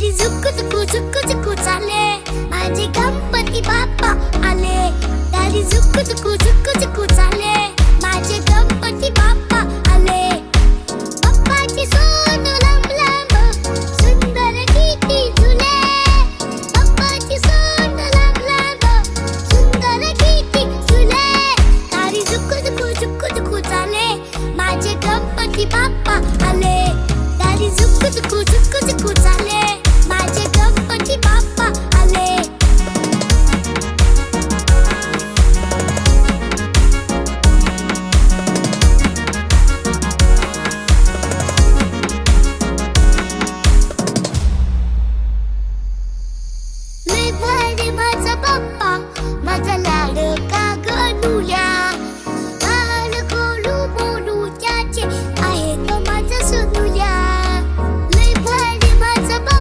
गाडी झुकू झुकू झुकू झुकू चाले, माझे गणपती बाप्पा आले. गाडी झुकू झुकू झुकू झुकू चाले.